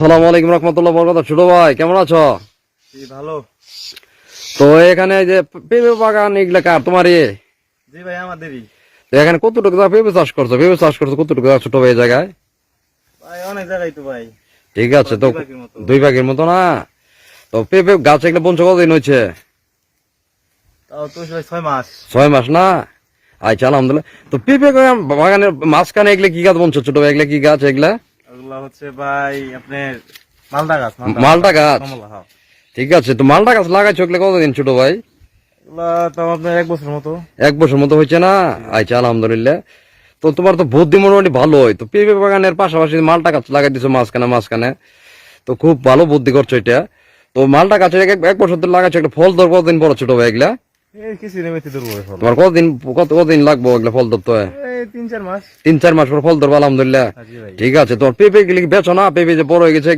আসসালামু আলাইকুম রহমতুল্লাহ বরকাতুহু। ছোট ভাই কেমন আছো? জি ভালো। তো এখানে যে পেঁপে বাগান এগুলা কার তোমার? জি ভাই আমাদেরই। তো এখানে কতটুকু পেঁপে চাষ করছো? কতটুকু ছোট ভাই এই জায়গায়? ভাই অনেক জায়গায় তো ভাই। ঠিক আছে, তো দুই ভাগের মতো। 2 ভাগের মতো না? তো পেঁপে গাছ এগুলো বলছো কতদিন হয়েছে? তাও তো ভাই 6 মাস। 6 মাস না? আচ্ছা, আলহামদুলিল্লাহ। তো পেঁপে বাগানের মাঝখানে এগুলা কি গাছ বলছো ছোট ভাই? এগুলা কি গাছ এগুলা? ওগুলা হচ্ছে ভাই আপনার মালটা গাছ। মালটা গাছ। কমলা, হ্যাঁ। ঠিক আছে, তো মালটা গাছ লাগাইছো এগুলা কতদিন ছোট ভাই? এগুলা তো আপনার 1 বছর মতো। 1 বছর মতো হয়েছে না? আচ্ছা, আলহামদুলিল্লাহ। তো তোমার তো বুদ্ধি মোটামুটি ভালোই। তো পেঁপে বাগানের পাশাপাশি মালটা গাছ লাগাই দিছো মাঝখানে মাঝখানে, তো খুব ভালো বুদ্ধি করছো এটা। তো মালটা গাছের 1 বছর ধরে লাগাচ্ছ, একটা ফল ধর কতদিন পর ছোট ভাই এগুলা? এই কিছু নেমেতে ধরবো ভাই ফল। তোমার কতদিন লাগবো এগুলা ফল ধরতে? এই 3-4 মাস। 3-4 মাস পর ফল ধরবো, আলহামদুলিল্লাহ। জি ভাই। ঠিক আছে, তোমার পেঁপে গুলি বেচো না? পেঁপে যে বড় হয়ে গেছে